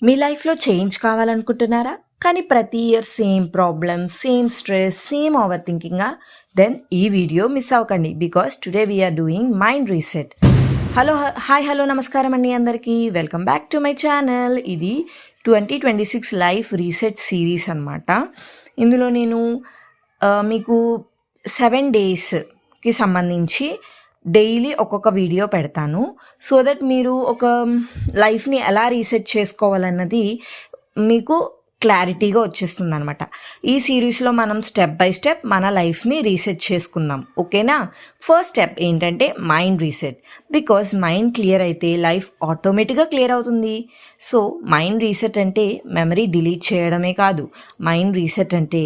మీ లైఫ్లో చేంజ్ కావాలనుకుంటున్నారా? కానీ ప్రతి year same problem, same stress, same over థింకింగా? దెన్ ఈ వీడియో మిస్ అవ్వకండి, because today we are doing mind reset. Hello నమస్కారం అండి అందరికీ. Welcome back to my channel. ఇది 2026 లైఫ్ రీసెట్ సిరీస్ అనమాట. ఇందులో నేను మీకు 7 డేస్కి సంబంధించి డైలీ ఒక్కొక్క వీడియో పెడతాను. సో దట్ మీరు ఒక లైఫ్ని ఎలా రీసెట్ చేసుకోవాలన్నది మీకు క్లారిటీగా వచ్చేస్తుంది అనమాట. ఈ సిరీస్లో మనం స్టెప్ బై స్టెప్ మన లైఫ్ని రీసెట్ చేసుకుందాం, ఓకేనా? ఫస్ట్ స్టెప్ ఏంటంటే mind reset. Because mind clear అయితే లైఫ్ ఆటోమేటిక్గా క్లియర్ అవుతుంది. సో మైండ్ రీసెట్ అంటే మెమరీ డిలీట్ చేయడమే కాదు, మైండ్ రీసెట్ అంటే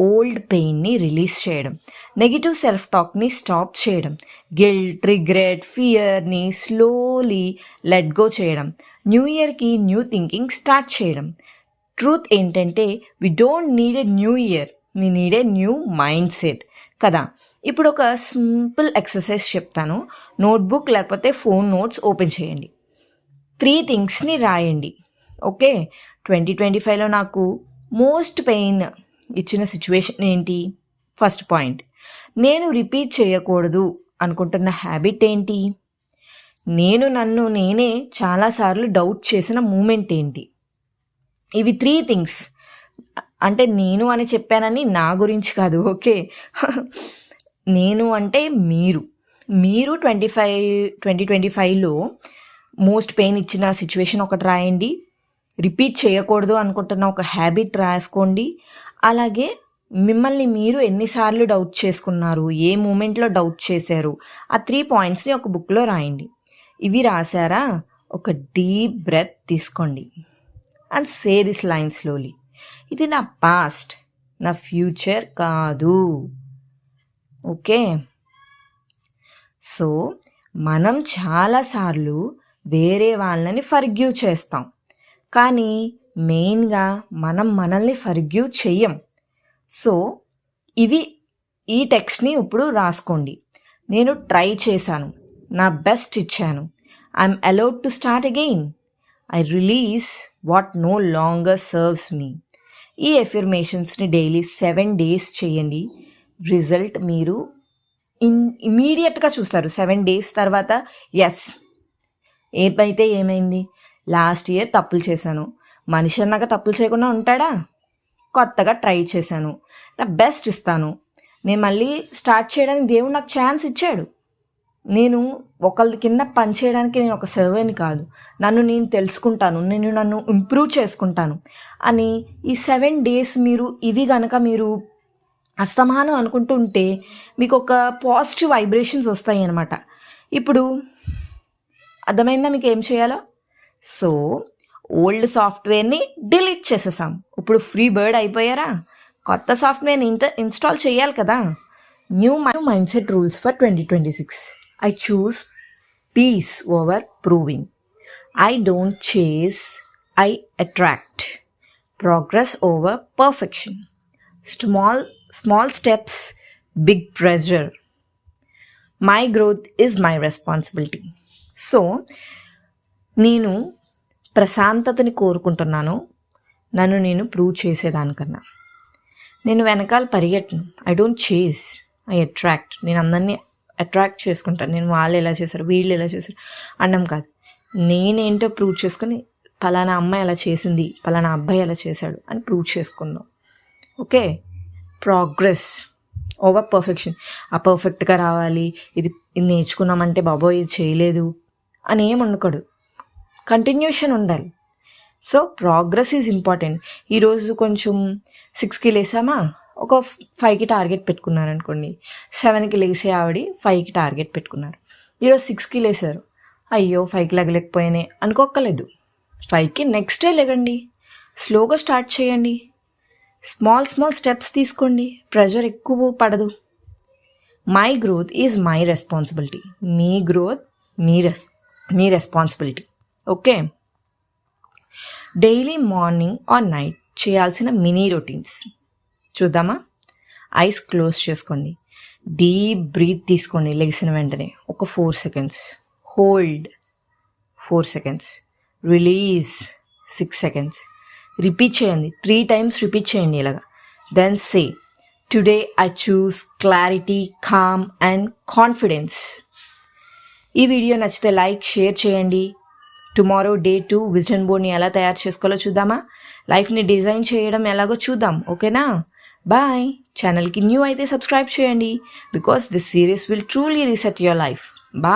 ఓల్డ్ పెయిన్ని రిలీజ్ చేయడం, నెగిటివ్ సెల్ఫ్ టాక్ని స్టాప్ చేయడం, గిల్ట్, రిగ్రెట్, ఫియర్ని స్లోలీ లెట్ గో చేయడం, న్యూ ఇయర్కి న్యూ థింకింగ్ స్టార్ట్ చేయడం. ట్రూత్ ఏంటంటే we don't need a new year, we need a new mindset కదా. ఇప్పుడు ఒక సింపుల్ ఎక్సర్సైజ్ చెప్తాను. నోట్బుక్ లేకపోతే ఫోన్ నోట్స్ ఓపెన్ చేయండి, 3 థింగ్స్ని రాయండి. ఓకే, 2025లో నాకు మోస్ట్ పెయిన్ ఇచ్చిన సిచ్యువేషన్ ఏంటి? First point. నేను రిపీట్ చేయకూడదు అనుకుంటున్న హ్యాబిట్ ఏంటి? నన్ను నేనే చాలాసార్లు డౌట్ చేసిన మూమెంట్ ఏంటి? ఇవి 3 థింగ్స్. అంటే నేను అని చెప్పానని నా గురించి కాదు, ఓకే? నేను అంటే మీరు 2025లో మోస్ట్ పెయిన్ ఇచ్చిన సిచ్యువేషన్ ఒకటి రాయండి. రిపీట్ చేయకూడదు అనుకుంటున్న ఒక హ్యాబిట్ రాసుకోండి. అలాగే మిమ్మల్ని మీరు ఎన్నిసార్లు డౌట్ చేసుకున్నారు, ఏ మూమెంట్లో డౌట్ చేశారు, ఆ 3 పాయింట్స్ని ఒక బుక్లో రాయండి. ఇవి రాశారా? ఒక డీప్ బ్రెత్ తీసుకోండి and say this line slowly. ఇది నా పాస్ట్, నా ఫ్యూచర్ కాదు. ఓకే, సో మనం చాలాసార్లు వేరే వాళ్ళని ఫర్గ్యూ చేస్తాం, కానీ మెయిన్గా మనం మనల్ని ఫర్గ్యూ చెయ్యం. సో ఈ టెక్స్ట్ని ఇప్పుడు రాసుకోండి. నేను ట్రై చేశాను, నా బెస్ట్ ఇచ్చాను, I'm allowed to start again, I release what no longer serves me. ఈ ఎఫర్మేషన్స్ని డైలీ 7 డేస్ చేయండి. రిజల్ట్ మీరు ఇమీడియట్గా చూస్తారు. 7 డేస్ తర్వాత ఎస్, ఏమైంది, లాస్ట్ ఇయర్ తప్పులు చేశాను, మనిషి అన్నాక తప్పులు చేయకుండా ఉంటాడా? కొత్తగా ట్రై చేశాను, నా బెస్ట్ ఇస్తాను, నేను మళ్ళీ స్టార్ట్ చేయడానికి దేవుడు నాకు ఛాన్స్ ఇచ్చాడు. నేను ఒకళ్ళ కింద పని చేయడానికి నేను ఒక సర్వేని కాదు, నేను తెలుసుకుంటాను, నన్ను ఇంప్రూవ్ చేసుకుంటాను అని ఈ 7 డేస్ మీరు ఇవి కనుక మీరు అస్తమానం అనుకుంటూ ఉంటే మీకు ఒక పాజిటివ్ వైబ్రేషన్స్ వస్తాయి అన్నమాట. ఇప్పుడు అర్థమైందా మీకు ఏం చేయాలో? సో ఓల్డ్ సాఫ్ట్వేర్ని డిలీట్ చేసేసాం, ఇప్పుడు ఫ్రీ బర్డ్ అయిపోయారా? కొత్త సాఫ్ట్వేర్ని ఇన్స్టాల్ చేయాలి కదా. New mind set rules for 2026. I choose peace over proving. I don't chase, I attract. Progress over perfection. Small steps, big pressure. My growth is my responsibility. So, నేను ప్రశాంతతని కోరుకుంటున్నాను, నేను prove చేసేదానికన్నా. నేను వెనకాల పరిగెట్టను, I don't chase, I attract. నేను అందరినీ అట్రాక్ట్ చేసుకుంటాను. నేను వాళ్ళు ఎలా చేశారు, వీళ్ళు ఎలా చేశారు అన్నం కాదు, నేనేంటో ప్రూవ్ చేసుకొని పలానా అమ్మాయి ఎలా చేసింది, పలానా అబ్బాయి ఎలా చేశాడు అని ప్రూవ్ చేసుకుందాం. Okay, progress over perfection. ఆ పర్ఫెక్ట్గా రావాలి, ఇది నేర్చుకున్నామంటే బాబోయ్ ఇది చేయలేదు అని ఏం ఉండకూడదు, కంటిన్యూషన్ ఉండాలి. So progress is important. ఈరోజు కొంచెం 6కి లేసామా, ఒక 5కి టార్గెట్ పెట్టుకున్నారు అనుకోండి, 7కి లేసే ఆవిడ 5కి టార్గెట్ పెట్టుకున్నారు. ఈరోజు 6కి లేసారు, అయ్యో 5కి లెగలేకపోయానే అనుకోక్కలేదు. 5కి నెక్స్ట్ డే లెగండి, స్లోగా స్టార్ట్ చేయండి, స్మాల్ స్టెప్స్ తీసుకోండి, ప్రెషర్ ఎక్కువ పడదు. My growth is my responsibility. మీ గ్రోత్ మీ responsibility. Okay, daily morning or night చేయాల్సిన మినీ రొటీన్స్ చూద్దామా? ఐస్ క్లోజ్ చేసుకోండి, డీప్ బ్రీత్ తీసుకోండి లెగిసిన వెంటనే ఒక 4 seconds, hold 4 seconds, release 6 seconds. Repeat చేయండి, 3 times రిపీట్ చేయండి ఇలాగా. Then say, today I choose clarity, calm and confidence. ఈ వీడియో నచ్చితే లైక్, షేర్ చేయండి. టుమారో డే 2 విజన్ బోర్డ్ని ఎలా తయారు చేసుకోవాలో చూద్దామా? లైఫ్ని డిజైన్ చేయడం ఎలాగో చూద్దాం, ఓకేనా? బాయ్. ఛానల్కి న్యూ అయితే సబ్స్క్రైబ్ చేయండి, because this series will truly reset your life. Bye.